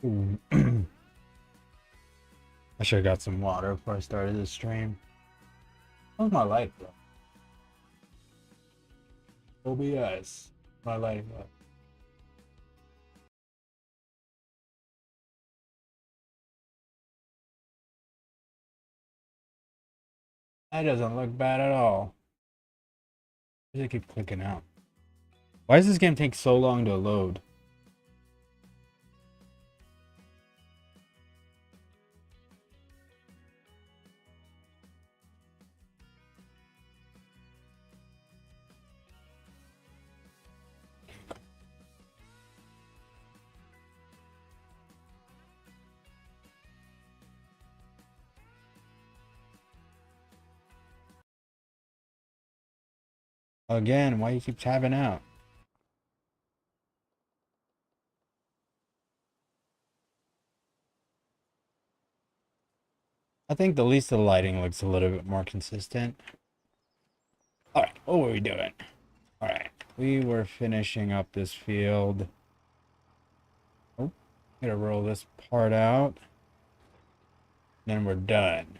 Ooh. I should have got some water before I started this stream. How's my life, bro? OBS. My life. That doesn't look bad at all. Why does it keep clicking out? Why does this game take so long to load? Again, why you keep tabbing out? I think the least of the lighting looks a little bit more consistent. Alright, what were we doing? Alright, we were finishing up this field. Oh, gotta roll this part out. Then we're done.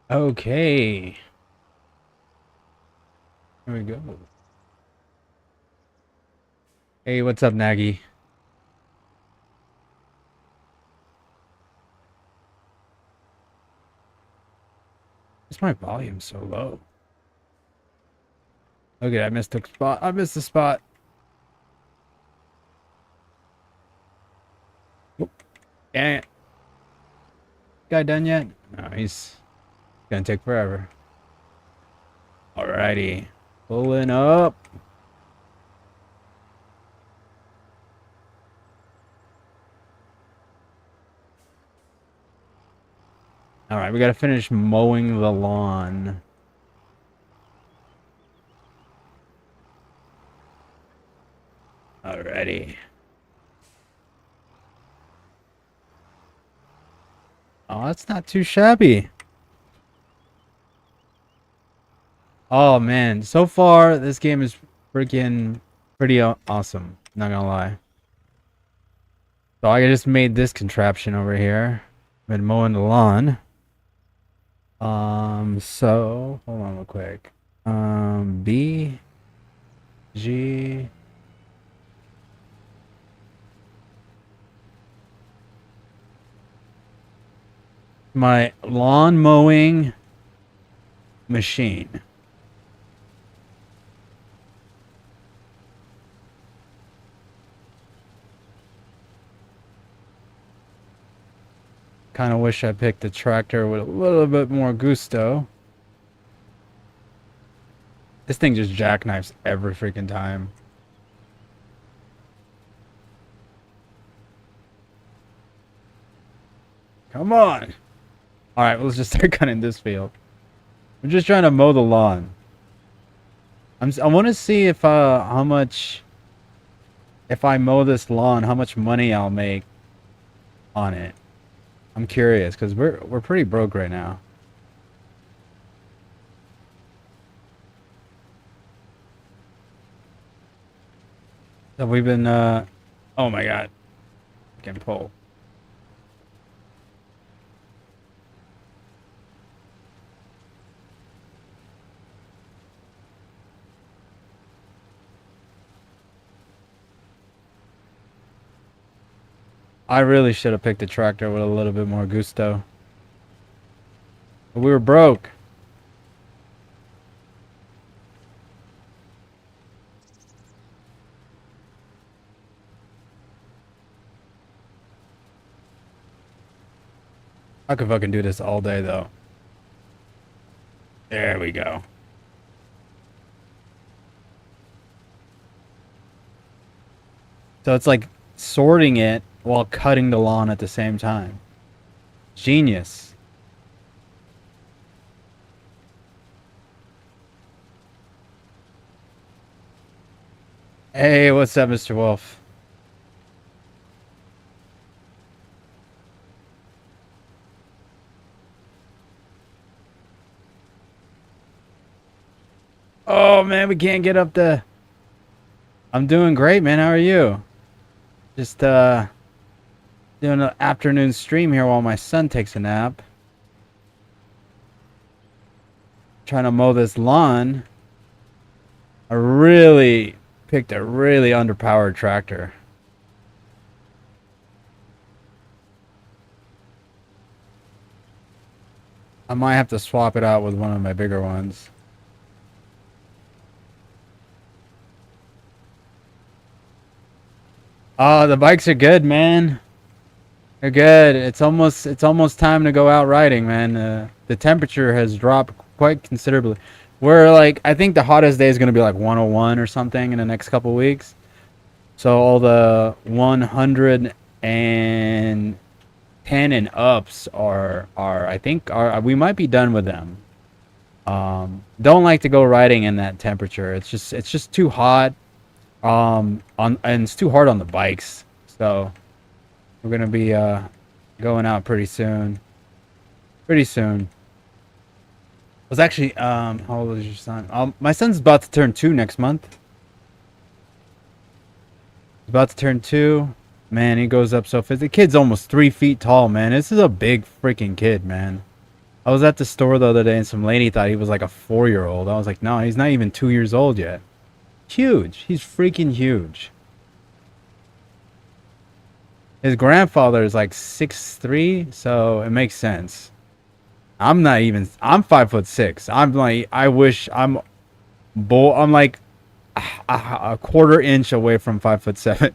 Okay. Here we go. Hey, what's up, Nagy? Why's my volume so low? Okay, I missed the spot. I missed the spot. Oh, dang it. Guy done yet? No, he's gonna take forever. Alrighty. Pulling up. Alright, we gotta finish mowing the lawn. Alrighty. Oh, that's not too shabby. Oh man, so far this game is freaking pretty awesome. Not gonna lie. So I just made this contraption over here. Been mowing the lawn. So hold on real quick. B G my lawn mowing machine. Kind of wish I picked the tractor with a little bit more gusto. This thing just jackknifes every freaking time. Come on. Alright, let's just start cutting this field. I'm just trying to mow the lawn. I want to see if how much, if I mow this lawn, how much money I'll make on it. I'm curious because we're pretty broke right now. Have we been oh my god. I can pull. I really should have picked a tractor with a little bit more gusto. But we were broke. I could fucking do this all day though. There we go. So it's like sorting it while cutting the lawn at the same time. Genius. Hey, what's up, Mr. Wolf? Oh man, we can't get up the. I'm doing great, man. How are you? Just doing an afternoon stream here while my son takes a nap. Trying to mow this lawn. I really picked a really underpowered tractor. I might have to swap it out with one of my bigger ones. Oh, the bikes are good, man. They're good. It's almost time to go out riding, man. The temperature has dropped quite considerably. We're like, I think the hottest day is gonna be like 101 or something in the next couple weeks. So all the 110 and ups are I think are we might be done with them. Don't like to go riding in that temperature. It's just too hot. On and it's too hard on the bikes. So we're gonna be going out pretty soon. Pretty soon. I was actually how old is your son? My son's about to turn 2 next month. He's about to turn 2. Man, he goes up so fast. The kid's almost 3 feet tall, man. This is a big freaking kid, man. I was at the store the other day and some lady thought he was like a 4-year-old. I was like, no, he's not even 2 years old yet. Huge. He's freaking huge. His grandfather is like 6'3", so it makes sense. I'm not even. I'm 5'6". I'm like. I wish I'm. I'm like a quarter inch away from 5'7".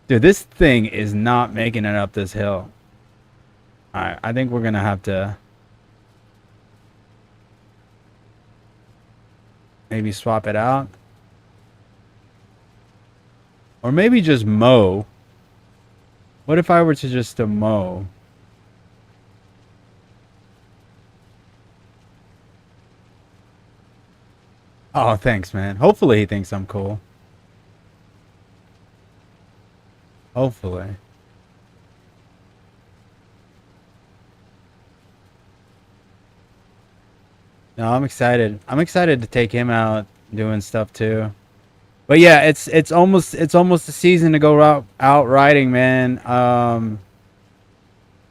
Dude, this thing is not making it up this hill. All right, I think we're gonna have to maybe swap it out, or maybe just mow. What if I were to just to mow? Oh, thanks, man. Hopefully he thinks I'm cool. Hopefully. No, I'm excited. I'm excited to take him out doing stuff too. But yeah, it's almost the season to go out riding, man.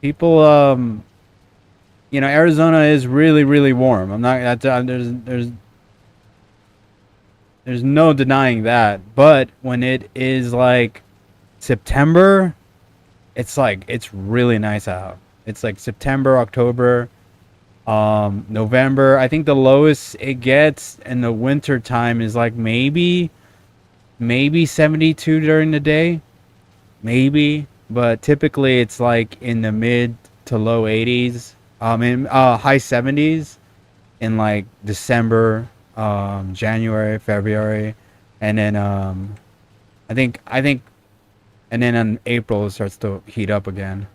People Arizona is really really warm. I'm not there's no denying that. But when it is like September, it's really nice out. It's like September, October, November. I think the lowest it gets in the winter time is like maybe 72 during the day, maybe, but typically it's like in the mid to low 80s, in high 70s in like December, January, February, and then I think and then in April it starts to heat up again.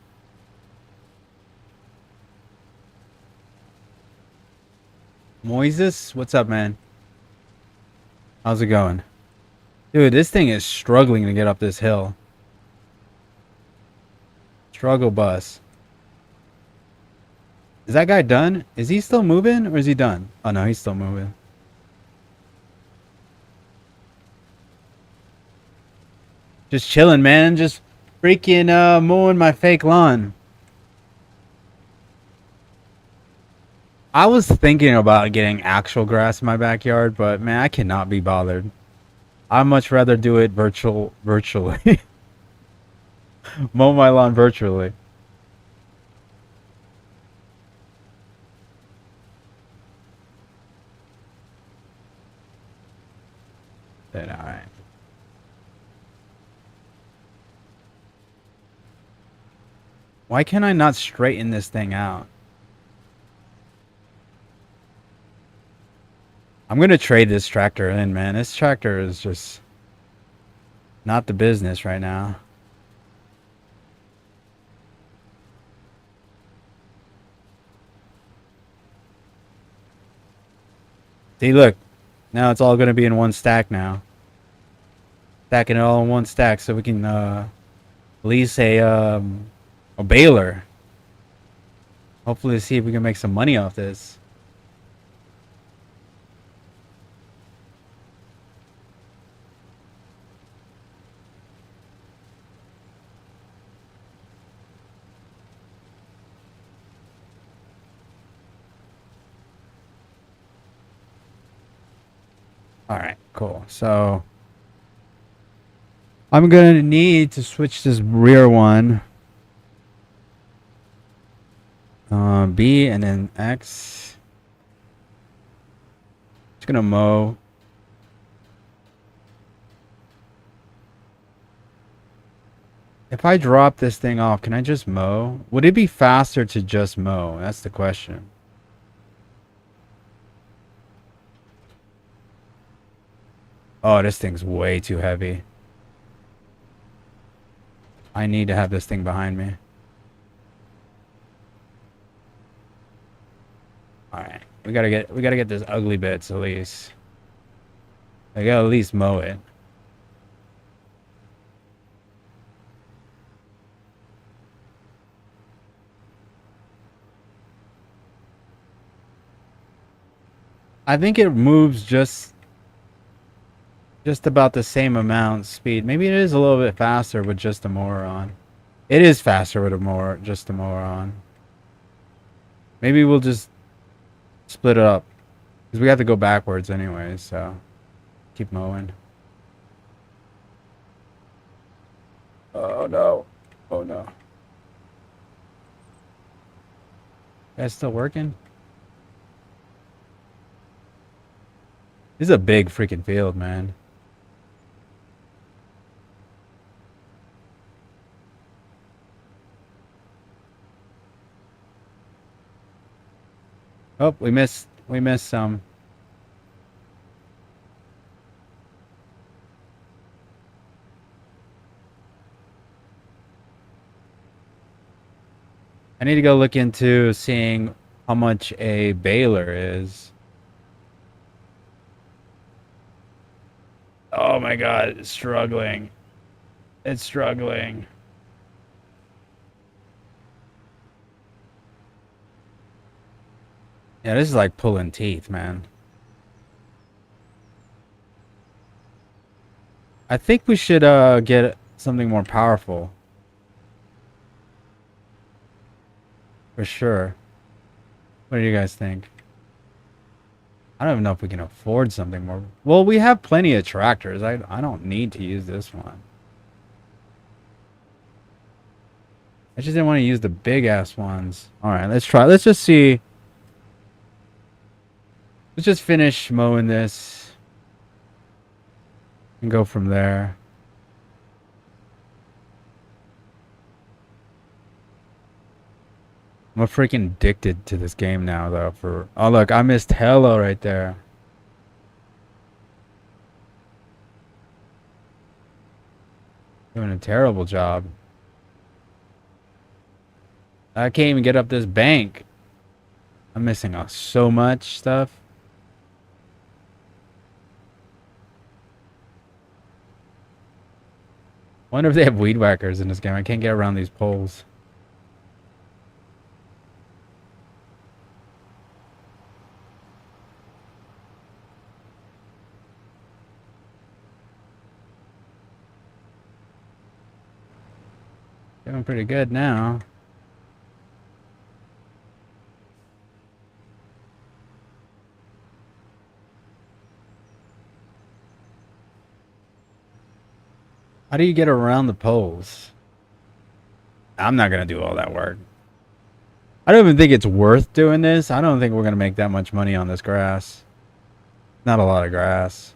Moises, what's up, man? How's it going? Dude, this thing is struggling to get up this hill. Struggle bus. Is that guy done? Is he still moving or is he done? Oh no, he's still moving. Just chilling, man. Just freaking mowing my fake lawn. I was thinking about getting actual grass in my backyard, but man, I cannot be bothered. I'd much rather do it virtually. Mow my lawn virtually. Then alright. Why can I not straighten this thing out? I'm gonna trade this tractor in, man. This tractor is just not the business right now. See, look. Now it's all going to be in one stack now. Stacking it all in one stack so we can lease a baler. Hopefully see if we can make some money off this. Alright, cool. So I'm gonna need to switch this rear one. B and then X. Just gonna mow. If I drop this thing off, can I just mow? Would it be faster to just mow? That's the question. Oh, this thing's way too heavy. I need to have this thing behind me. Alright. We gotta get this ugly bits at least. I gotta at least mow it. I think it moves just about the same amount speed. Maybe it is a little bit faster with just a mower on. It is faster with just a mower on. Maybe we'll just split it up. Because we have to go backwards anyway, so keep mowing. Oh no. Oh no. That's still working? This is a big freaking field, man. Oh, we missed some. I need to go look into seeing how much a baler is. Oh my god, it's struggling. It's struggling. Yeah, this is like pulling teeth, man. I think we should get something more powerful. For sure. What do you guys think? I don't even know if we can afford something more. Well, we have plenty of tractors. I don't need to use this one. I just didn't want to use the big ass ones. All right, let's try. Let's just see. Let's just finish mowing this and go from there. I'm freaking addicted to this game now, though. Oh look, I missed Hello right there. Doing a terrible job. I can't even get up this bank. I'm missing so much stuff. Wonder if they have weed whackers in this game. I can't get around these poles. Doing pretty good now. How do you get around the poles? I'm not gonna do all that work. I don't even think it's worth doing this. I don't think we're gonna make that much money on this grass. Not a lot of grass.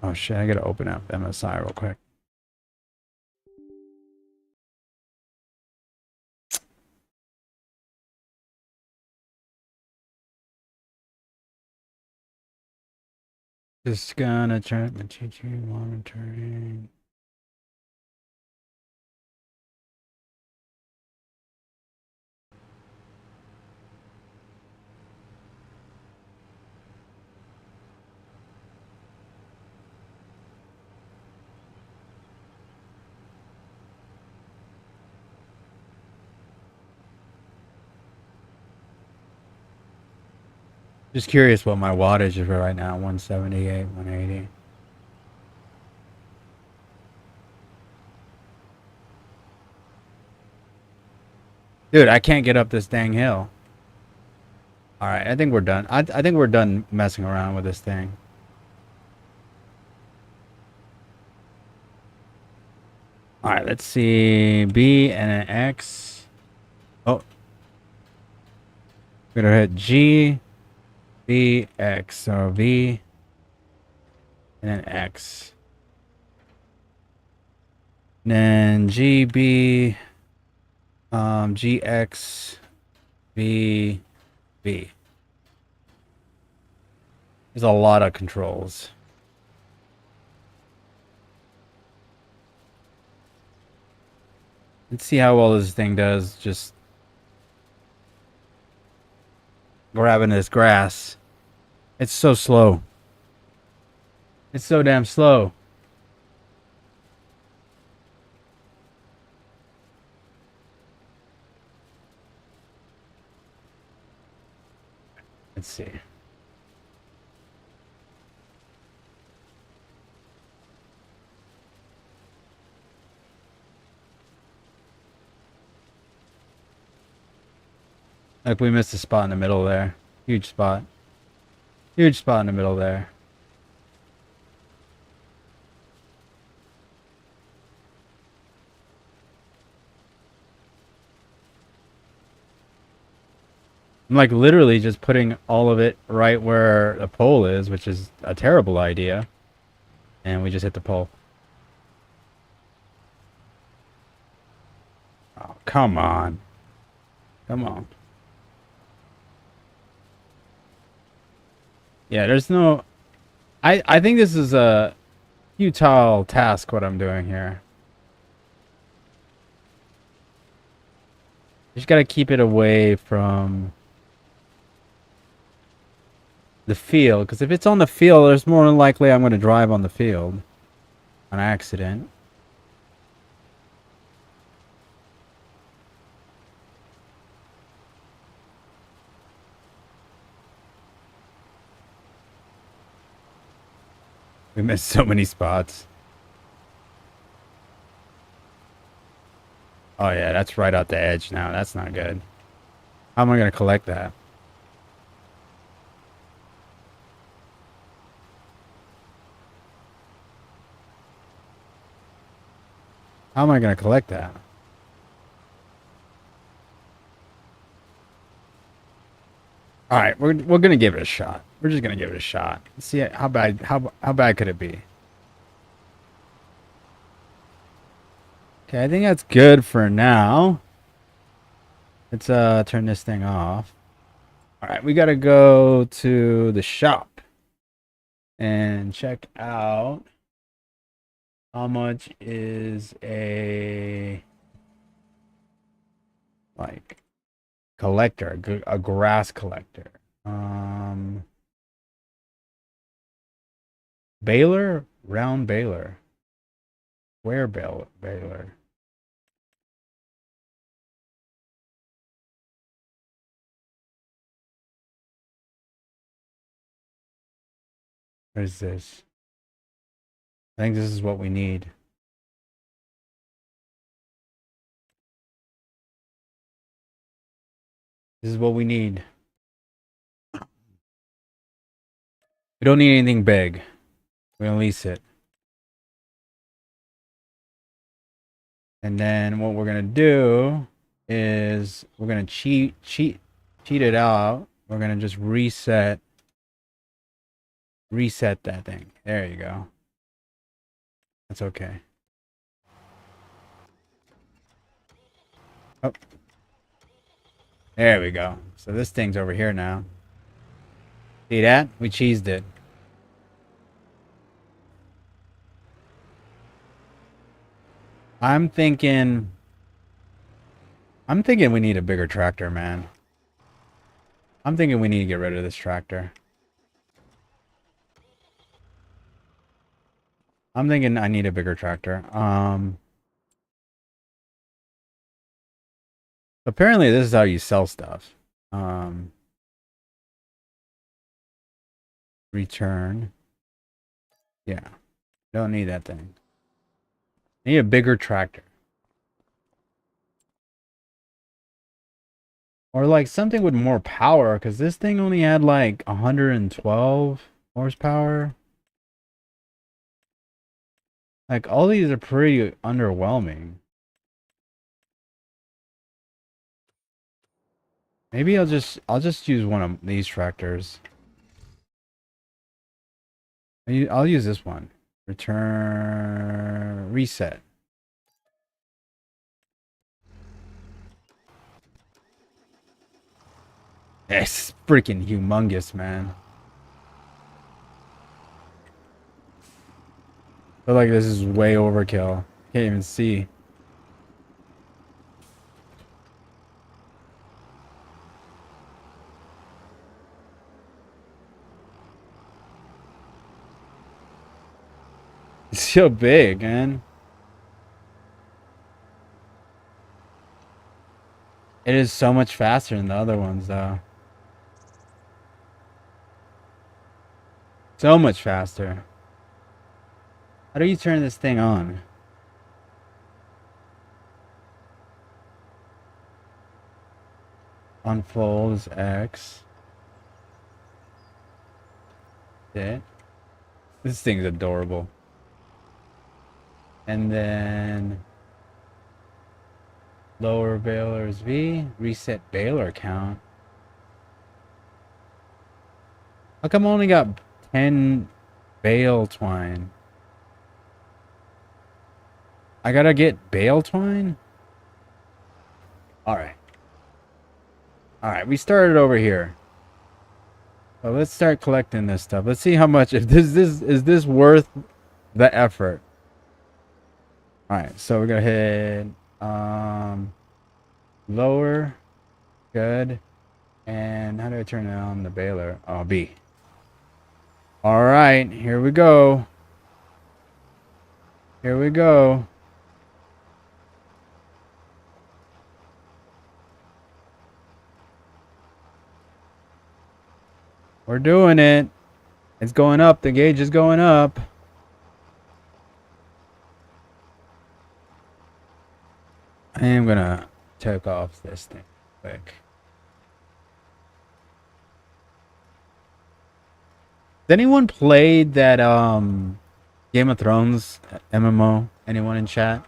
Oh shit, I gotta open up MSI real quick. Just gonna turn the teacher monitoring. Just curious what my wattage is right now. 178, 180. Dude, I can't get up this dang hill. Alright, I think we're done. I think we're done messing around with this thing. Alright, let's see. B and an X. Oh. We're gonna hit G, B, X. So V and an X. And then G, B, G, X, B, B. There's a lot of controls. Let's see how well this thing does just grabbing this grass. It's so slow. It's so damn slow. Let's see. Like we missed a spot in the middle there. Huge spot. Huge spot in the middle there. I'm like literally just putting all of it right where the pole is, which is a terrible idea. And we just hit the pole. Oh, come on. Come on. Yeah, there's no... I think this is a futile task, what I'm doing here. Just gotta keep it away from the field, because if it's on the field, there's more than likely I'm going to drive on the field on accident. We missed so many spots. Oh yeah, that's right out the edge now. That's not good. How am I going to collect that? How am I going to collect that? All right, we're going to give it a shot. We're just going to give it a shot. Let's see how bad could it be? Okay, I think that's good for now. Let's turn this thing off. All right, we got to go to the shop and check out how much is a like collector, a grass collector. Baler, round baler, square baler. What is this? I think this is what we need. This is what we need. We don't need anything big. We're gonna lease it. And then what we're gonna do is we're gonna cheat it out. We're gonna just reset that thing. There you go. That's okay. Oh. There we go. So this thing's over here now. See that? We cheesed it. I'm thinking... I'm thinking we need a bigger tractor, man. I'm thinking we need to get rid of this tractor. I'm thinking I need a bigger tractor. Apparently this is how you sell stuff. Return. Yeah. Don't need that thing. Need a bigger tractor. Or like something with more power, because this thing only had like 112 horsepower. Like all these are pretty underwhelming. Maybe I'll just use one of these tractors. I'll use this one. Return reset. It's freaking humongous, man. I feel like this is way overkill. Can't even see. It's so big, man. It is so much faster than the other ones, though. So much faster. How do you turn this thing on? Unfolds X. Yeah. This thing's adorable. And then lower balers V. Reset baler count. How come I only got 10 bale twine? I gotta get bale twine? Alright. Alright, we started over here. So let's start collecting this stuff. Let's see how much, if this is this worth the effort. Alright, so we're gonna hit lower. Good. And how do I turn it on the baler? Oh, B. Alright, here we go. Here we go. We're doing it. It's going up. The gauge is going up. I am gonna take off this thing quick. Has anyone played that Game of Thrones MMO? Anyone in chat?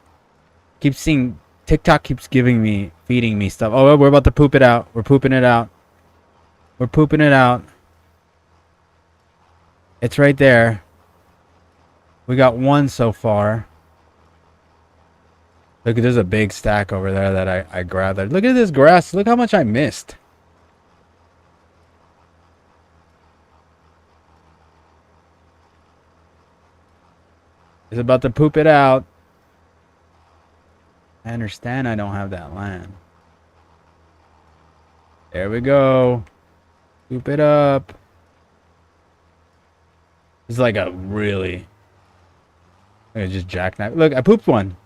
Keep seeing TikTok keeps feeding me stuff. Oh, we're about to poop it out. We're pooping it out. We're pooping it out. It's right there. We got one so far. Look, there's a big stack over there that I grabbed. Look at this grass. Look how much I missed. It's about to poop it out. I understand I don't have that land. There we go. Poop it up. It's like a really... I just jackknife. Look, I pooped one.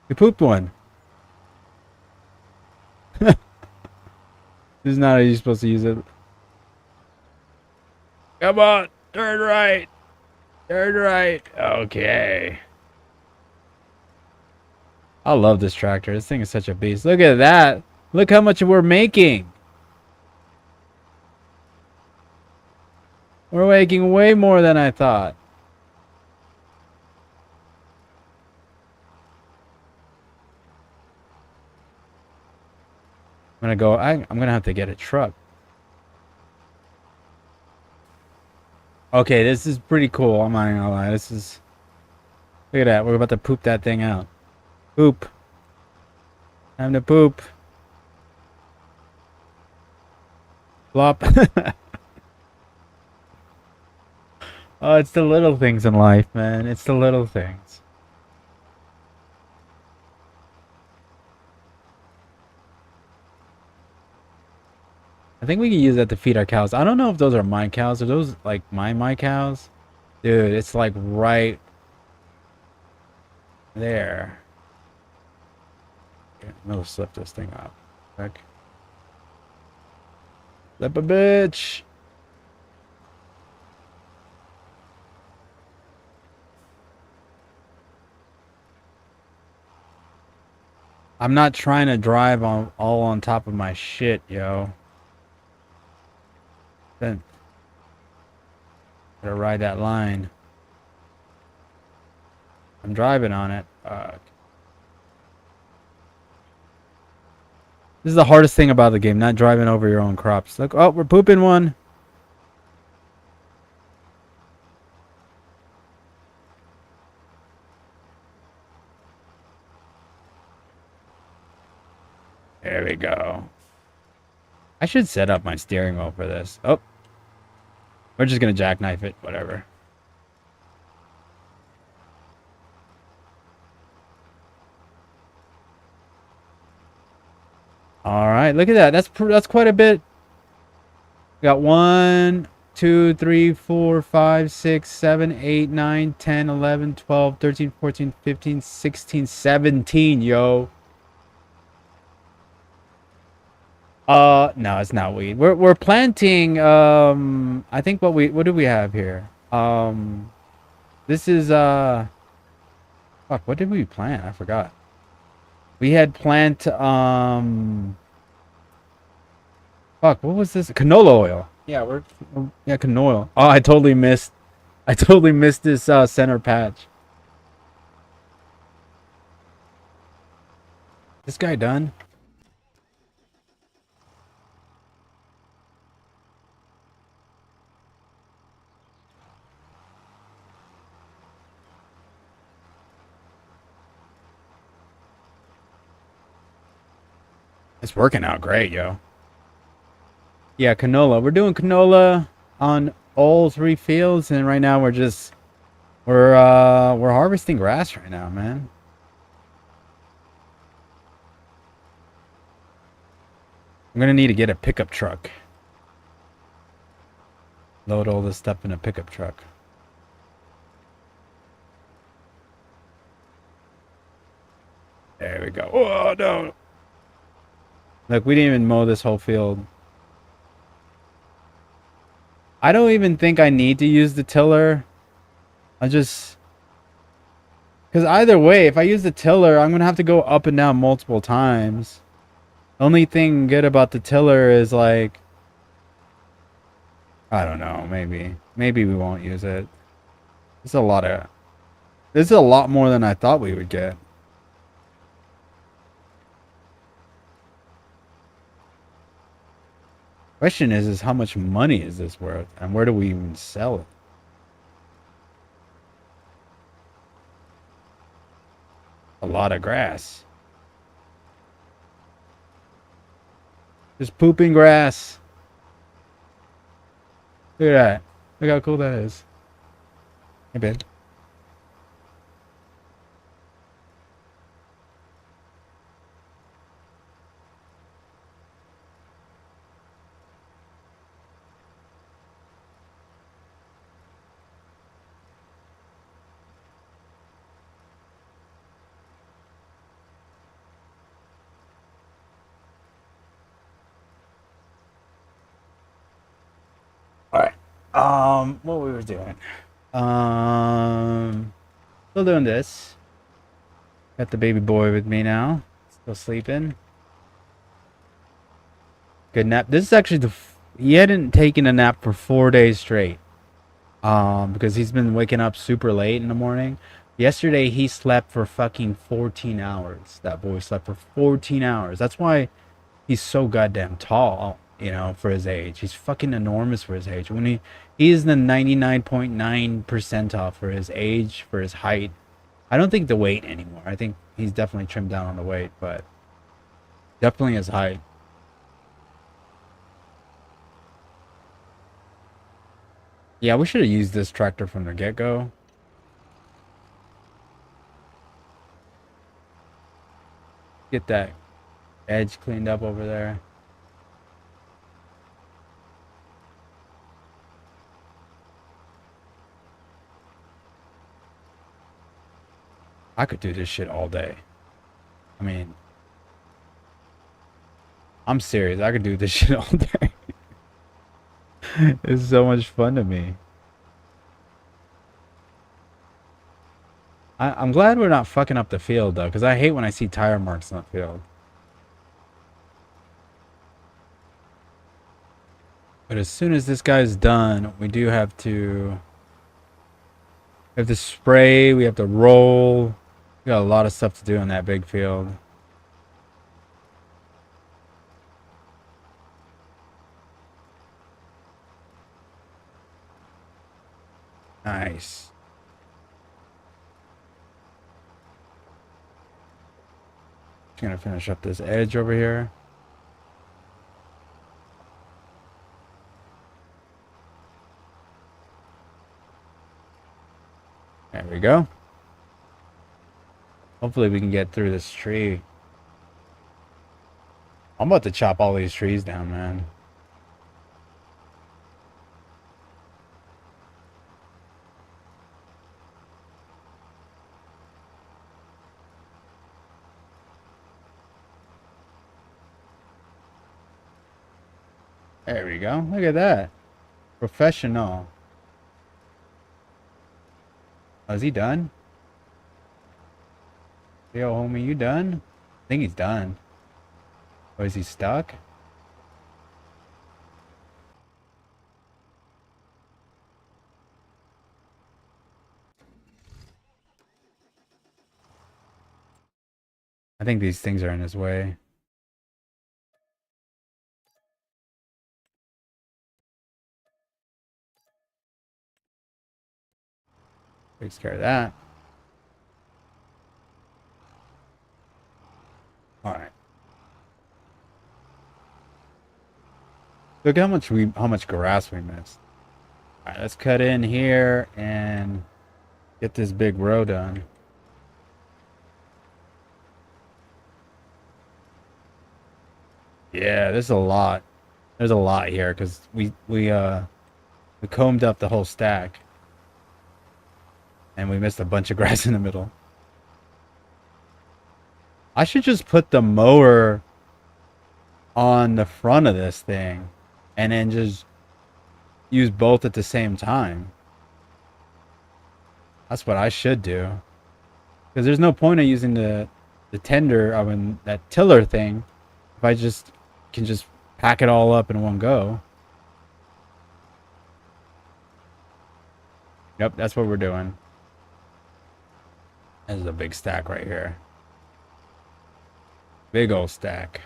We pooped one. This is not how you're supposed to use it. Come on. Turn right. Turn right. Okay. I love this tractor. This thing is such a beast. Look at that. Look how much we're making. We're making way more than I thought. I'm gonna have to get a truck. Okay, this is pretty cool. I'm not gonna lie. This is... Look at that. We're about to poop that thing out. Poop. Time to poop. Flop. Oh, it's the little things in life, man. It's the little things. I think we can use that to feed our cows. I don't know if those are my cows. Are those like my cows? Dude, it's like right there. Okay, I'm gonna slip this thing up. Heck. Slip a bitch. I'm not trying to drive on all on top of my shit, yo. Then gotta ride that line. I'm driving on it. This is the hardest thing about the game, not driving over your own crops. Look, oh, we're pooping one. There we go. I should set up my steering wheel for this. Oh, we're just gonna jackknife it, whatever. All right, look at that. That's quite a bit. We got 1, 2, 3, 4, 5, 6, 7, 8, 9, 10, 11, 12, 13, 14, 15, 16, 17, yo. No, it's not weed. We're planting I think what do we have here? This is fuck, what did we plant? I forgot. We had plant fuck, what was this? Canola oil. Yeah, yeah, canola oil. Oh, I totally missed this center patch. This guy done? It's working out great, yo. Yeah, canola. We're doing canola on all 3 fields, and right now we're harvesting grass right now, man. I'm gonna need to get a pickup truck. Load all this stuff in a pickup truck. There we go. Oh no! Look, we didn't even mow this whole field. I don't even think I need to use the tiller. I just... Because either way, if I use the tiller, I'm going to have to go up and down multiple times. The only thing good about the tiller is like... I don't know, maybe. Maybe we won't use it. It's a lot of... This is a lot more than I thought we would get. Question is how much money is this worth? And where do we even sell it? A lot of grass. Just pooping grass. Look at that. Look how cool that is. Hey, babe. All right. What we were doing? Still doing this. Got the baby boy with me now. Still sleeping. Good nap. This is actually he hadn't taken a nap for 4 days straight. Because he's been waking up super late in the morning. Yesterday he slept for fucking 14 hours. That boy slept for 14 hours. That's why he's so goddamn tall, you know, for his age. He's fucking enormous for his age. When he is the 99.9 percentile for his age, for his height. I don't think the weight anymore. I think he's definitely trimmed down on the weight, but definitely his height. Yeah, we should have used this tractor from the get-go. Get that edge cleaned up over there. I could do this shit all day. I mean, I'm serious. I could do this shit all day. It's so much fun to me. I'm glad we're not fucking up the field, though, because I hate when I see tire marks on the field. But as soon as this guy's done, we do have to... We have to spray, we have to roll. We got a lot of stuff to do in that big field. Nice. Just gonna finish up this edge over here. There we go. Hopefully we can get through this tree. I'm about to chop all these trees down, man. There we go. Look at that. Professional. Oh, is he done? Yo, homie, you done? I think he's done. Or is he stuck? I think these things are in his way. Takes care of that. Alright. Look how much grass we missed. Alright, let's cut in here and get this big row done. Yeah, there's a lot. There's a lot here because we combed up the whole stack. And we missed a bunch of grass in the middle. I should just put the mower on the front of this thing and then just use both at the same time. That's what I should do. Because there's no point in using the tender, I mean, that tiller thing, if I just can just pack it all up in one go. Yep, that's what we're doing. This is a big stack right here. Big old stack.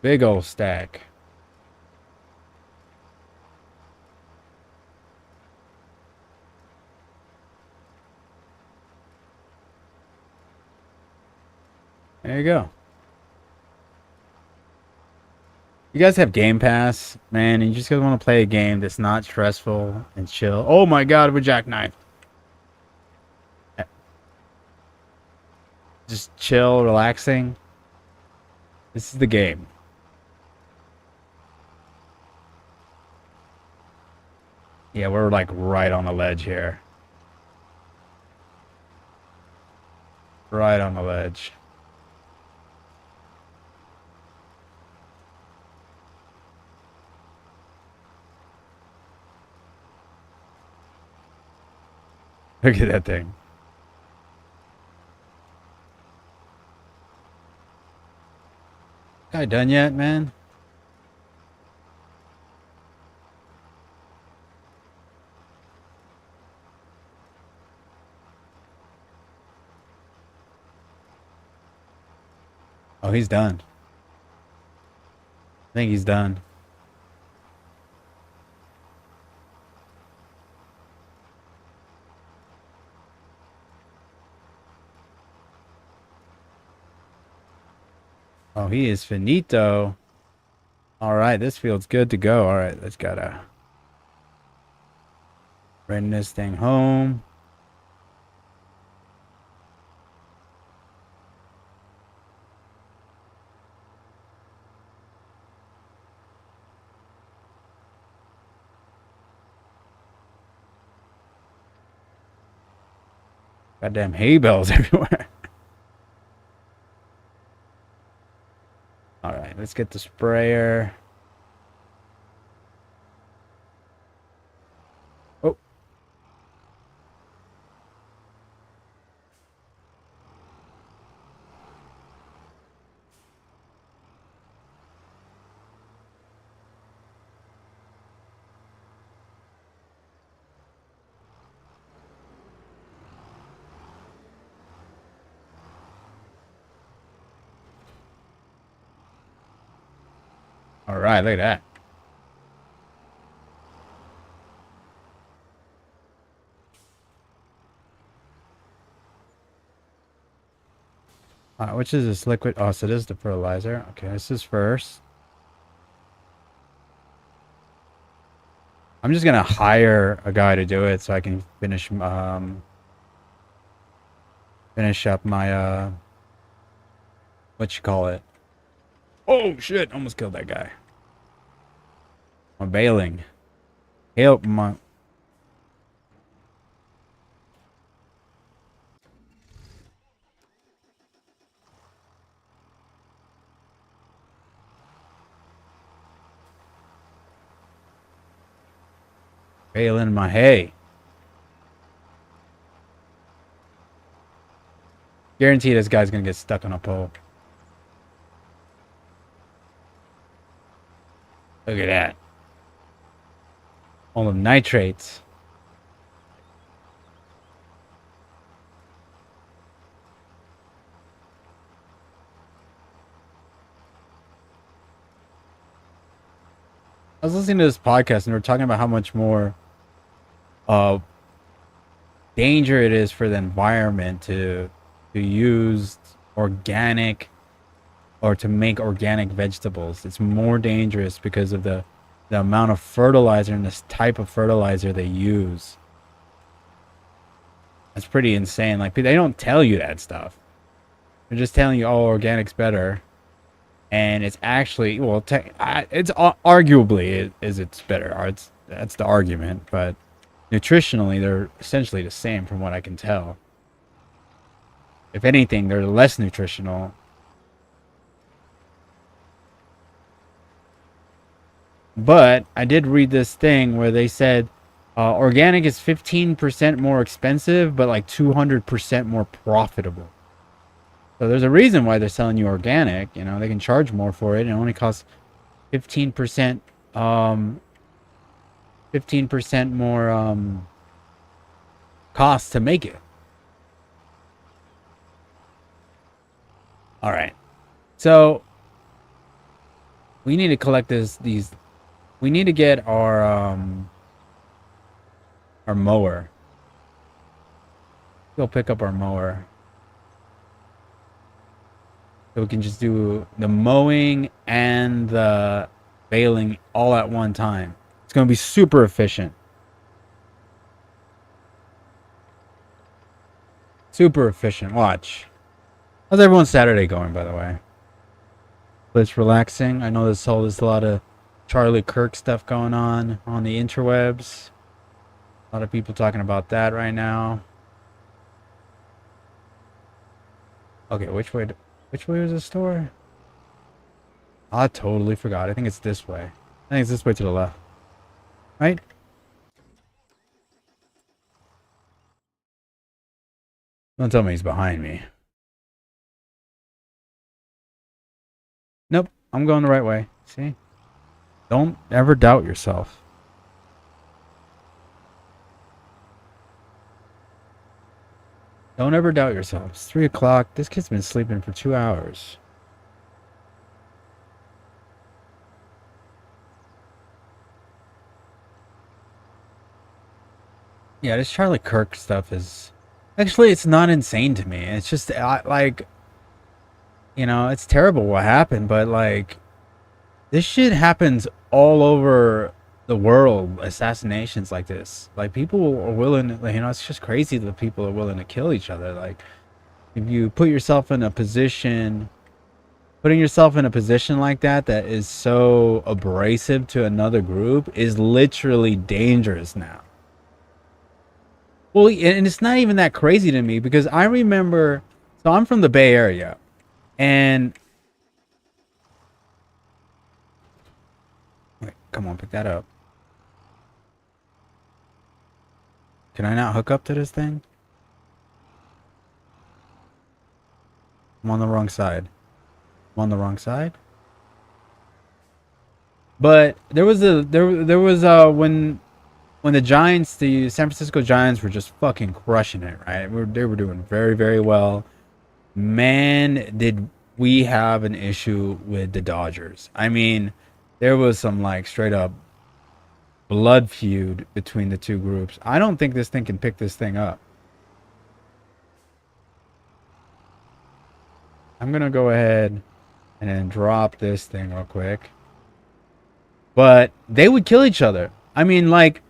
Big old stack. There you go. You guys have Game Pass, man, and you just guys want to play a game that's not stressful and chill. Oh my god, we're jackknifed. Just chill, relaxing. This is the game. Yeah, we're like right on the ledge here. Right on the ledge. Look at that thing. Guy done yet, man? Oh, he's done. I think he's done. Oh, he is finito. All right, this field's good to go. All right, let's gotta bring this thing home. Goddamn hay bales everywhere. All right, let's get the sprayer. Oh, all right, look at that. All right, which is this liquid? Oh, so this is the fertilizer. Okay, this is first. I'm just gonna hire a guy to do it so I can finish up my what you call it? Oh shit! Almost killed that guy. My baling. Help my. Baling my hay. Guarantee this guy's gonna get stuck on a pole. Look at that. All the nitrates. I was listening to this podcast and they were talking about how much more uh danger it is for the environment to use organic or to make organic vegetables. It's more dangerous because of the amount of fertilizer and this type of fertilizer they use. That's pretty insane. Like, they don't tell you that stuff. They're just telling you, oh, organic's better. And it's actually, well, it's arguably it's better. That's the argument, but nutritionally they're essentially the same from what I can tell. If anything, they're less nutritional. But I did read this thing where they said organic is 15% more expensive, but like 200% more profitable. So there's a reason why they're selling you organic. You know, they can charge more for it. It only costs 15%, 15% more cost to make it. All right. So we need to collect these. We need to get our mower. Go pick up our mower. So we can just do the mowing and the baling all at one time. It's going to be super efficient. Super efficient. Watch. How's everyone's Saturday going, by the way? It's relaxing. I know there's a lot of Charlie Kirk stuff going on the interwebs. A lot of people talking about that right now. Okay, which way was the store? I totally forgot. I think it's this way. I think it's this way to the left. Right? Don't tell me he's behind me. Nope, I'm going the right way. See? Don't ever doubt yourself. Don't ever doubt yourself. It's 3 o'clock. This kid's been sleeping for 2 hours. Yeah, this Charlie Kirk stuff is... Actually, it's not insane to me. It's just, like... You know, it's terrible what happened, but, like... This shit happens all over the world. Assassinations like this. Like, people are willing... You know, it's just crazy that people are willing to kill each other. Like, if you put yourself in a position... Putting yourself in a position like that is so abrasive to another group is literally dangerous now. Well, and it's not even that crazy to me because I remember. So I'm from the Bay Area, and wait, come on, pick that up. Can I not hook up to this thing? I'm on the wrong side. I'm on the wrong side. But there was when the Giants, the San Francisco Giants, were just fucking crushing it, right? They were doing very, very well. Man, did we have an issue with the Dodgers. I mean, there was some like straight up blood feud between the two groups. I don't think this thing can pick this thing up. I'm gonna go ahead and then drop this thing real quick. But they would kill each other. I mean, like,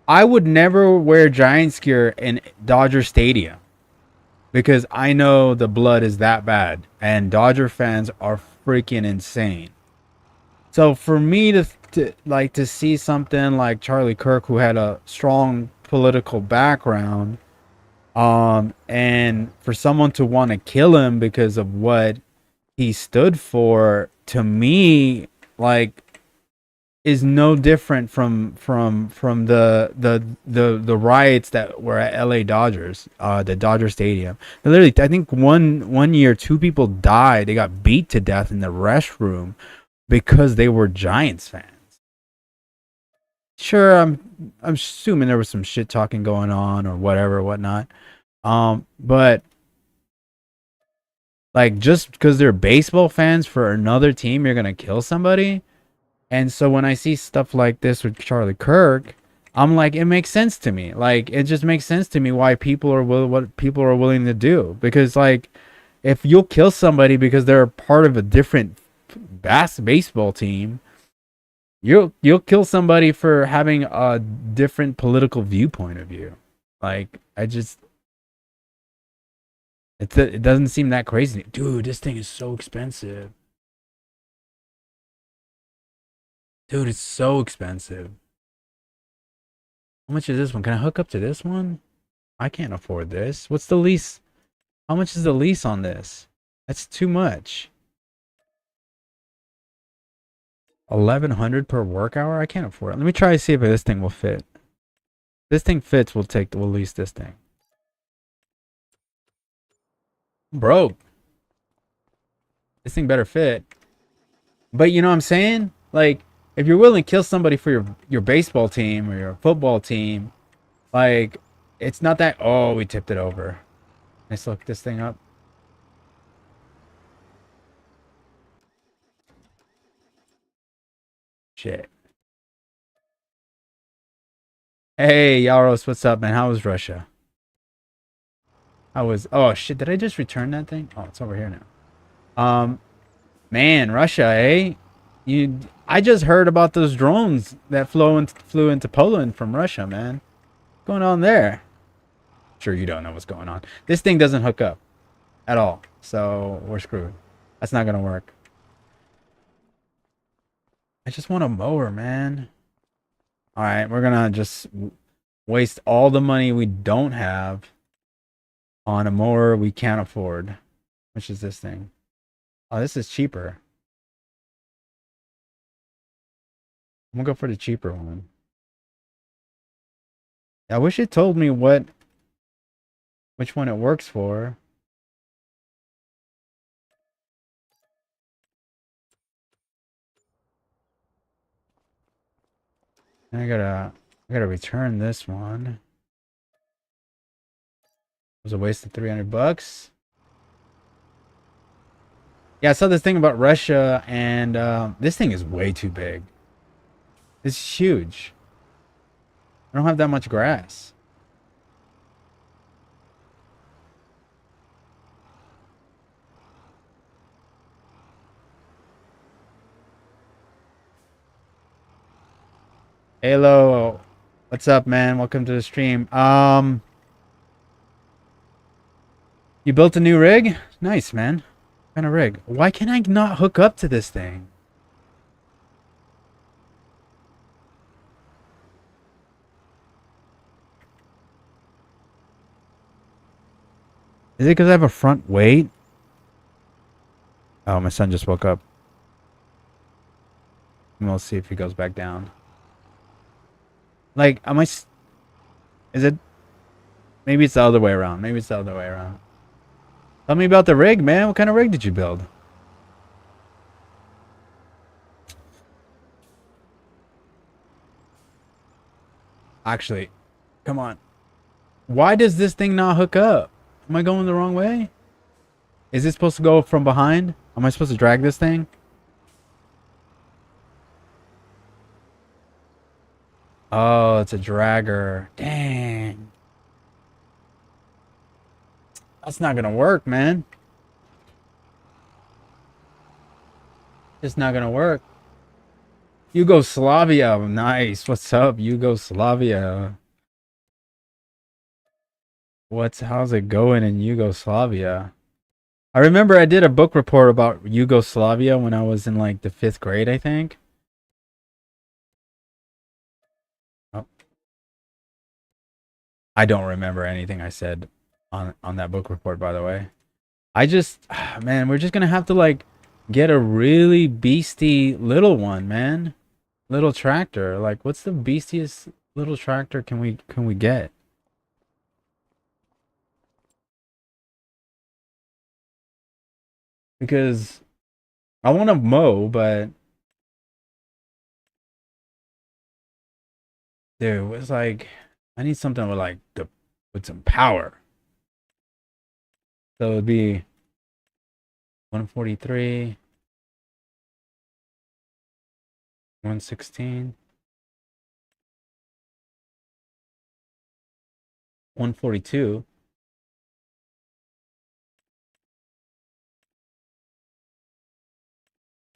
I would never wear Giants gear in Dodger Stadium because I know the blood is that bad and Dodger fans are freaking insane. So for me to see something like Charlie Kirk, who had a strong political background, and for someone to want to kill him because of what he stood for, to me, like, is no different from the riots that were at LA Dodgers, the Dodger Stadium. Literally, I think one year 2 people died. They got beat to death in the restroom because they were Giants fans. Sure, I'm assuming there was some shit talking going on or whatever, whatnot. But like, just because they're baseball fans for another team, you're gonna kill somebody. And so when I see stuff like this with Charlie Kirk, I'm like, it makes sense to me. Like, it just makes sense to me why people are what people are willing to do. Because like, if you'll kill somebody because they're part of a different baseball team, you'll kill somebody for having a different political viewpoint of you. Like, it doesn't seem that crazy. Dude, this thing is so expensive. Dude, it's so expensive. How much is this one? Can I hook up to this one? I can't afford this. What's the lease? How much is the lease on this? That's too much. 1,100 per work hour? I can't afford it. Let me try to see if this thing will fit. If this thing fits, we'll lease this thing. I'm broke. This thing better fit. But you know what I'm saying? Like, if you're willing to kill somebody for your baseball team or your football team, like, it's not that, oh, we tipped it over. Let's look this thing up. Shit. Hey, Yaros, what's up, man? How was Russia? Oh shit, did I just return that thing? Oh, it's over here now. Man, Russia, eh? I just heard about those drones that flew into Poland from Russia, man. What's going on there? Sure, you don't know what's going on. This thing doesn't hook up at all, so we're screwed. That's not gonna work. I just want a mower, man. All right, we're gonna just waste all the money we don't have on a mower we can't afford. Which is this thing? Oh, this is cheaper. I'm gonna go for the cheaper one. I wish it told me which one it works for. I gotta return this one. It was a waste of 300 bucks. Yeah, I saw this thing about Russia, and this thing is way too big. It's huge. I don't have that much grass. Halo, what's up, man? Welcome to the stream. You built a new rig? Nice, man. What kind of rig? Why can I not hook up to this thing? Is it because I have a front weight? Oh, my son just woke up. And we'll see if he goes back down. Like, is it? Maybe it's the other way around. Maybe it's the other way around. Tell me about the rig, man. What kind of rig did you build? Actually, come on. Why does this thing not hook up? Am I going the wrong way? Is it supposed to go from behind? Am I supposed to drag this thing? Oh, it's a dragger. Dang. That's not gonna work, man. It's not gonna work. Yugoslavia. Nice. What's up, Yugoslavia? How's it going in Yugoslavia? I remember I did a book report about Yugoslavia when I was in like the 5th grade, I think. Oh, I don't remember anything I said on that book report, by the way. I just, man, we're just gonna have to like get a really beastie little one, man. Little tractor. Like, what's the beastiest little tractor can we get? Because I want to mow, but dude, it's like I need something with like with some power. So it'd be 143, 116, 142.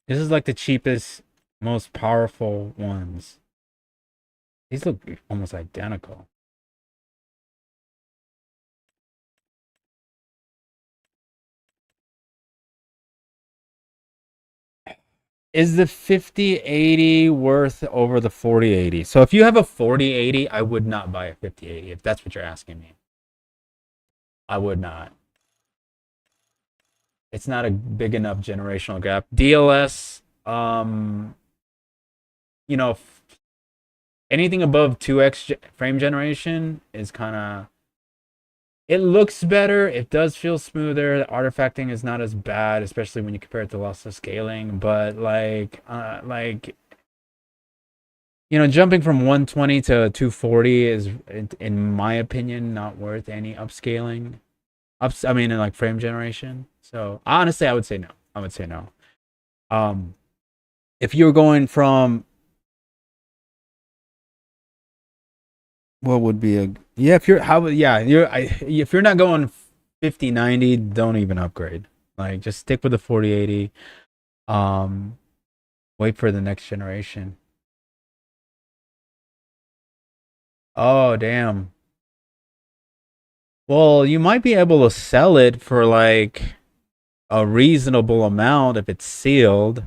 This is like the cheapest, most powerful ones. These look almost identical. Is the 5080 worth over the 4080? So if you have a 4080, I would not buy a 5080 if that's what you're asking me. I would not. It's not a big enough generational gap. DLS, you know, anything above 2x frame generation is kind of, it looks better. It does feel smoother. The artifacting is not as bad, especially when you compare it to loss of scaling. But jumping from 120 to 240 is, in my opinion, not worth any upscaling. I mean, in like frame generation. So honestly, I would say no. I would say no. If you were going from, what would be a, yeah, if you're how yeah if you're not going 5090, don't even upgrade. Like, just stick with the 4080. Um, Wait for the next generation. Oh damn. Well, you might be able to sell it for like a reasonable amount if it's sealed.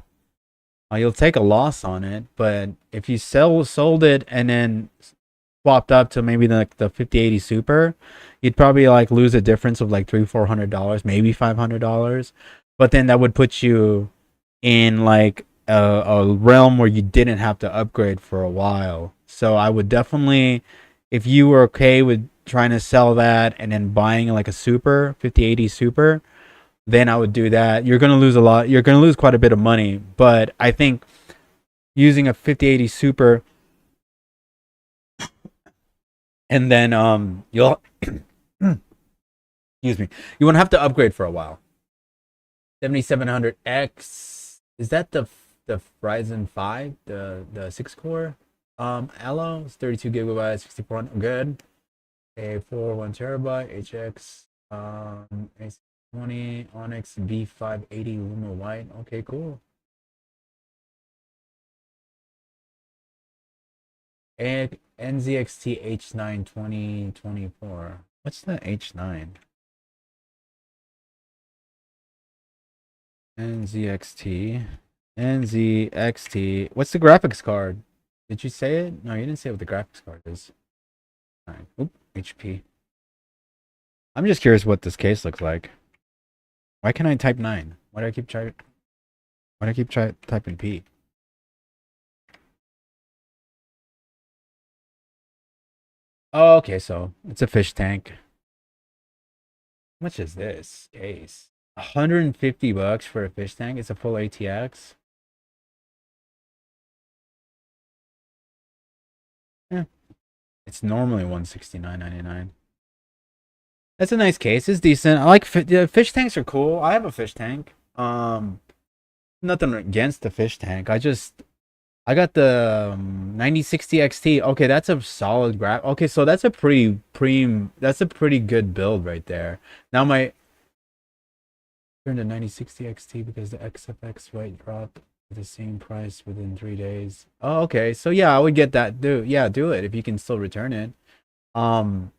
You'll take a loss on it, but if you sold it and then swapped up to maybe the 5080 Super, you'd probably like lose a difference of like $300-400, maybe $500. But then that would put you in like a realm where you didn't have to upgrade for a while. So I would definitely, if you were okay with trying to sell that and then buying like a Super 5080 Super, then I would do that. You're gonna lose a lot. You're gonna lose quite a bit of money, but I think using a 5080 Super, and then you'll excuse me, you won't have to upgrade for a while. 7700X, is that the Ryzen 5, the 6 core Allo? It's 32 gigabytes, 64 good. A4 1 terabyte HX A20 Onyx B580 Luma White. Okay, cool. NZXT H9 2024. What's the H9? NZXT. NZXT. What's the graphics card? Did you say it? No, you didn't say what the graphics card is. All right. Oop, HP. I'm just curious what this case looks like. Why can't I type 9? Why do I keep trying? Why do I keep typing P? Oh, okay, so it's a fish tank. How much is this case? 150 bucks for a fish tank. It's a full ATX. Yeah, it's normally 169.99. That's a nice case. It's decent. I like fish tanks are cool. I have a fish tank. Nothing against the fish tank. I got the 9060 XT. Okay, that's a solid graph. Okay, so that's a that's a pretty good build right there. Now my turn to 9060 XT because the XFX rate dropped to the same price within 3 days. Oh, okay. So yeah, I would get that. Do it if you can still return it. Um,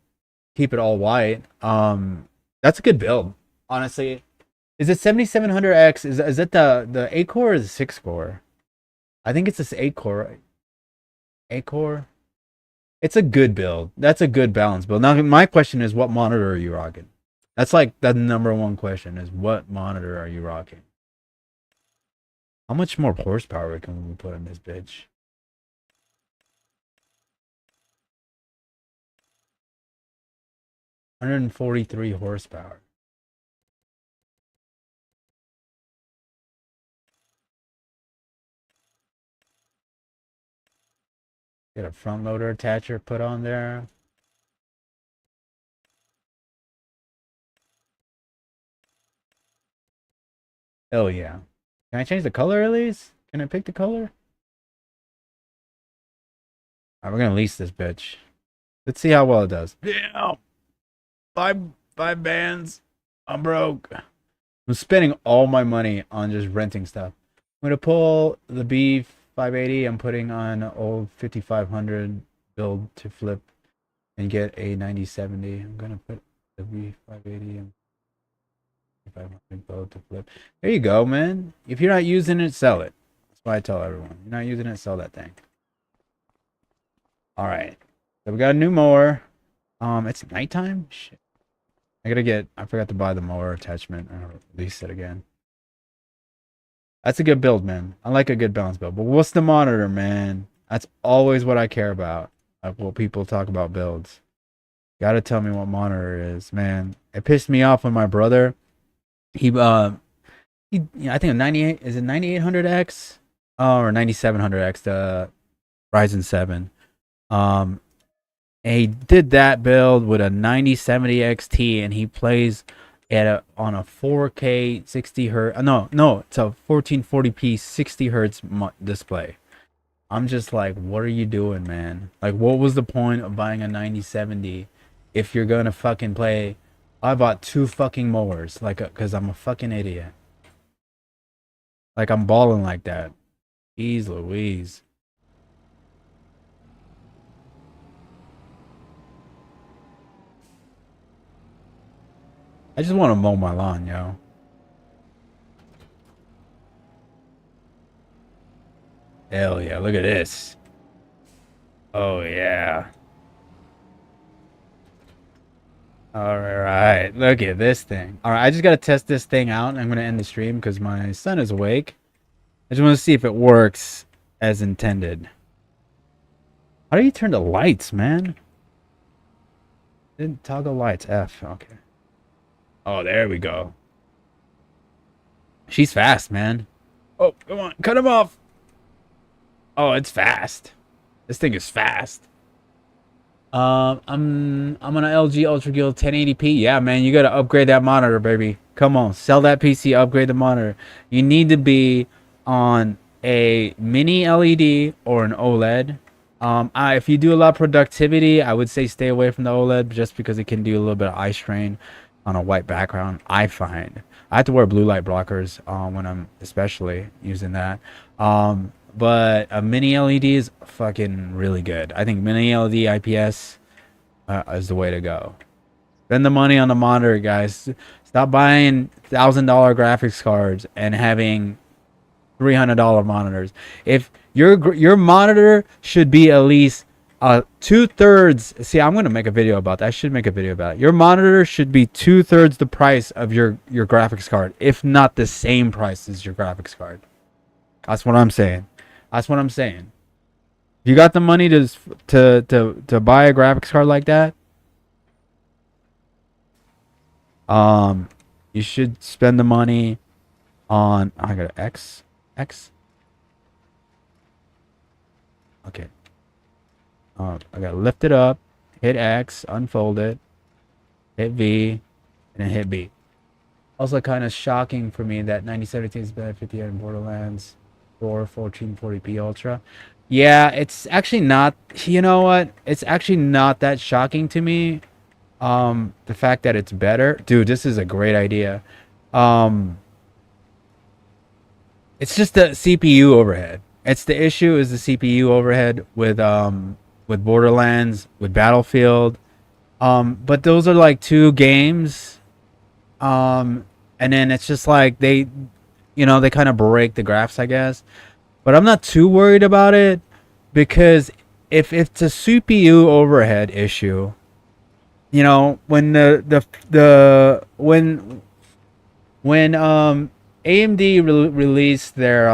keep it all white. That's a good build. Honestly, is it 7700X? Is that the 8 core or the 6 core? I think it's this 8 core. 8 core. It's a good build. That's a good balance build. Now my question is, what monitor are you rocking? That's like the number one question is, what monitor are you rocking? How much more horsepower can we put in this bitch? One hundred and 43 horsepower. Get a front loader attacher put on there. Hell yeah. Can I change the color at least? Can I pick the color? Alright, we're gonna lease this bitch. Let's see how well it does. Yeah. Five bands. I'm broke. I'm spending all my money on just renting stuff. I'm gonna pull the B580. I'm putting on an old 5500 build to flip and get a 9070. I'm gonna put the B580 and 5500 build to flip. There you go, man. If you're not using it, sell it. That's why I tell everyone. You're not using it, sell that thing. All right. So we got a new mower. It's nighttime. Shit. I forgot to buy the mower attachment. I'll release it again. That's a good build, man. I like a good balance build. But what's the monitor, man? That's always what I care about. Like what people talk about builds. Gotta tell me what monitor it is, man. It pissed me off when my brother, he I think 98 is it 9800X? Oh, or 9700X, the Ryzen 7. And he did that build with a 9070 XT, and he plays on a 4K 60 hertz. No, it's a 1440p 60 hertz display. I'm just like, what are you doing, man? Like, what was the point of buying a 9070 if you're gonna fucking play? I bought 2 fucking mowers, like, cause I'm a fucking idiot. Like, I'm balling like that. Jeez Louise. I just want to mow my lawn, yo. Hell yeah, look at this. Oh yeah. Alright, look at this thing. Alright, I just gotta test this thing out. I'm gonna end the stream because my son is awake. I just want to see if it works as intended. How do you turn the lights, man? Didn't toggle lights. F, okay. Oh, there we go. She's fast, man. Oh, come on, cut him off. Oh, it's fast. This thing is fast. I'm on an LG Ultra Guild 1080p. Yeah, man, you gotta upgrade that monitor, baby. Come on, sell that PC, upgrade the monitor. You need to be on a mini LED or an OLED. If you do a lot of productivity, I would say stay away from the OLED just because it can do a little bit of eye strain on a white background. I find I have to wear blue light blockers when I'm especially using that. But a mini LED is fucking really good. I think mini LED IPS is the way to go. Spend the money on the monitor, guys. Stop buying $1,000 graphics cards and having $300 monitors. If your monitor should be at least 2/3. See, I'm gonna make a video about that. I should make a video about it. Your monitor should be 2/3 the price of your graphics card, if not the same price as your graphics card. That's what I'm saying. That's what I'm saying. If you got the money to buy a graphics card like that, you should spend the money on. I got X. Okay. I gotta lift it up, hit X, unfold it, hit V, and then hit B. Also, kind of shocking for me that 9070 is better 58 in Borderlands 4 1440p Ultra. Yeah, it's actually not. You know what? It's actually not that shocking to me. The fact that it's better, dude. This is a great idea. Um, it's just the CPU overhead. It's the issue is the CPU overhead with Borderlands, with Battlefield. But those are like two games. And then it's just like they kind of break the graphs, I guess. But I'm not too worried about it because if it's a CPU overhead issue, when AMD released their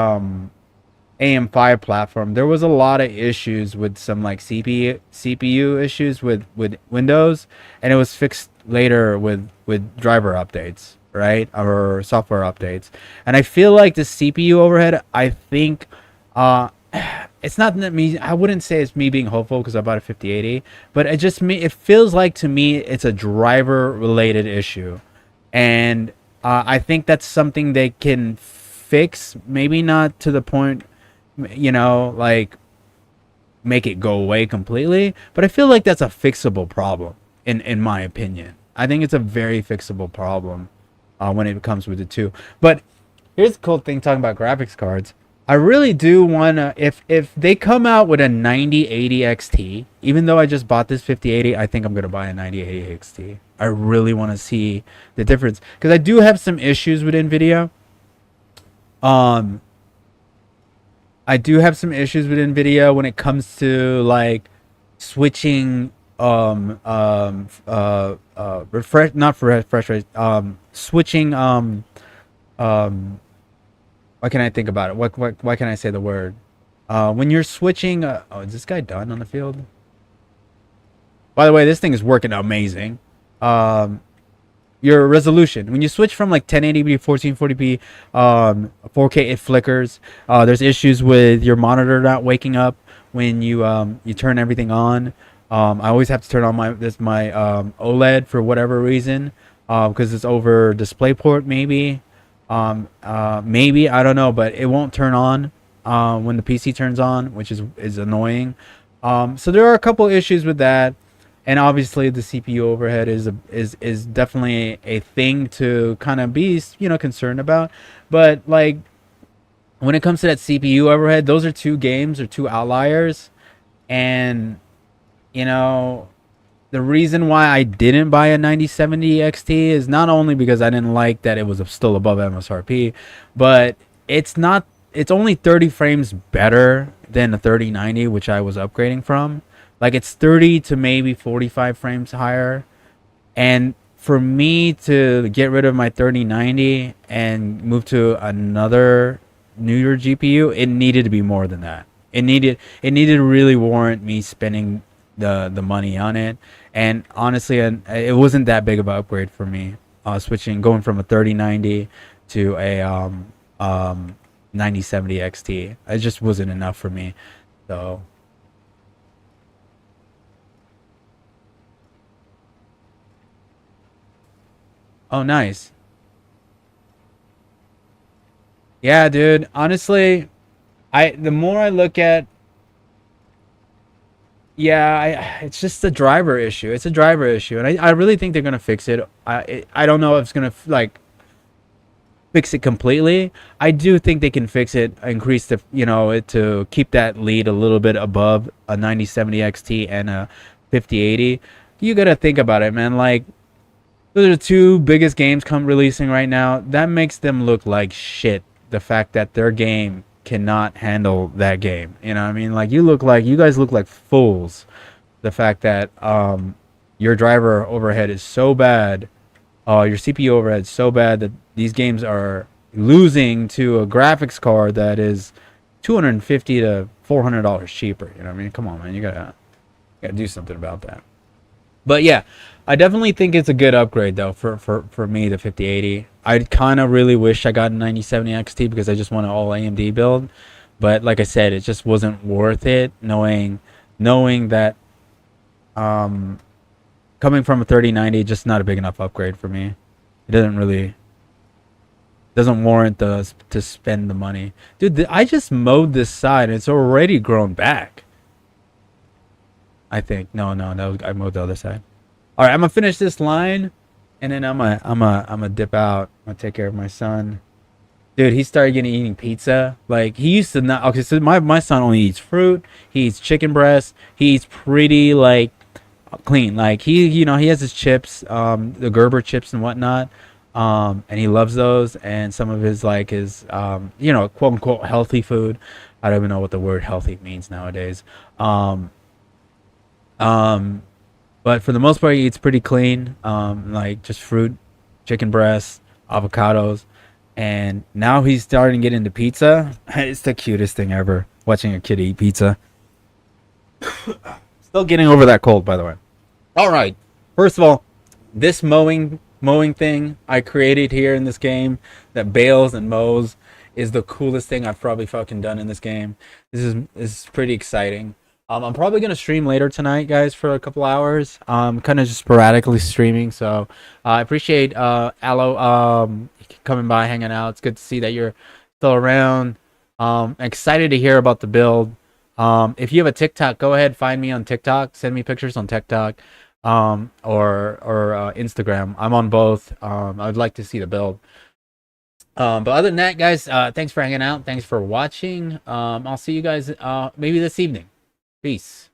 AM5 platform, there was a lot of issues with some like CPU issues with Windows, and it was fixed later with driver updates, right, or software updates. And I feel like the CPU overhead, I think, it's not that me. I wouldn't say it's me being hopeful because I bought a 5080, but it feels like to me it's a driver related issue, and I think that's something they can fix. Maybe not to the point, like make it go away completely, but I feel like that's a fixable problem in my opinion. I think it's a very fixable problem when it comes with the two. But here's the cool thing talking about graphics cards. I really do want to, if they come out with a 9080 XT, even though I just bought this 5080, I think I'm going to buy a 9080 XT. I really want to see the difference because I do have some issues with NVIDIA. I do have some issues with NVIDIA when it comes to like switching refresh not for refresh rate, switching why can I think about it? Why can I say the word? When you're switching, oh, is this guy done on the field? By the way, this thing is working amazing. Your resolution, when you switch from like 1080p to 1440p, 4K, it flickers. There's issues with your monitor not waking up when you turn everything on. I always have to turn on my OLED for whatever reason, because it's over DisplayPort maybe. Maybe, I don't know, but it won't turn on when the PC turns on, which is annoying. So there are a couple issues with that, and obviously the CPU overhead is definitely a thing to kind of be concerned about. But like when it comes to that CPU overhead, those are two games or two outliers, and the reason why I didn't buy a 9070 XT is not only because I didn't like that it was still above MSRP, but it's only 30 frames better than the 3090, which I was upgrading from. Like it's 30 to maybe 45 frames higher. And for me to get rid of my 3090 and move to another newer GPU, it needed to be more than that. It needed to really warrant me spending the money on it. And honestly, it wasn't that big of an upgrade for me, going from a 3090 to a 9070 XT. It just wasn't enough for me. So oh, nice. Yeah, dude, honestly, the more I look at, yeah, it's just a driver issue. It's a driver issue, and I really think they're gonna fix it. I don't know if it's gonna like fix it completely. I do think they can fix it, increase the it to keep that lead a little bit above a 9070 XT and a 5080. You gotta think about it, man. Like those are the two biggest games come releasing right now. That makes them look like shit. The fact that their game cannot handle that game. You know what I mean? Like you guys look like fools. The fact that your driver overhead is so bad, your CPU overhead is so bad that these games are losing to a graphics card that is $250 to $400 cheaper. You know what I mean? Come on, man, you gotta do something about that. But yeah, I definitely think it's a good upgrade though for me the 5080. I kind of really wish I got a 9070 XT because I just want an all AMD build. But like I said, it just wasn't worth it knowing that coming from a 3090 just not a big enough upgrade for me. It doesn't warrant the to spend the money. Dude, I just mowed this side and it's already grown back. I think. No, I mowed the other side. All right, I'm gonna finish this line, and then I'm gonna dip out. I'm gonna take care of my son. Dude, he started getting eating pizza. Like he used to not. Okay, so my son only eats fruit. He eats chicken breast. He eats pretty like clean. Like he has his chips, the Gerber chips and whatnot. And he loves those. And some of his quote unquote healthy food. I don't even know what the word healthy means nowadays. Um, but for the most part, he eats pretty clean. Like just fruit, chicken breasts, avocados, and now he's starting to get into pizza. It's the cutest thing ever. Watching a kid eat pizza. Still getting over that cold, by the way. All right. First of all, this mowing thing I created here in this game that bales and mows is the coolest thing I've probably fucking done in this game. This is pretty exciting. I'm probably gonna stream later tonight, guys, for a couple hours. Kind of just sporadically streaming. So I appreciate Aloe coming by, hanging out. It's good to see that you're still around. Excited to hear about the build. If you have a TikTok, go ahead, find me on TikTok. Send me pictures on TikTok, or Instagram. I'm on both. I'd like to see the build. But other than that, guys, thanks for hanging out. Thanks for watching. I'll see you guys maybe this evening. Peace.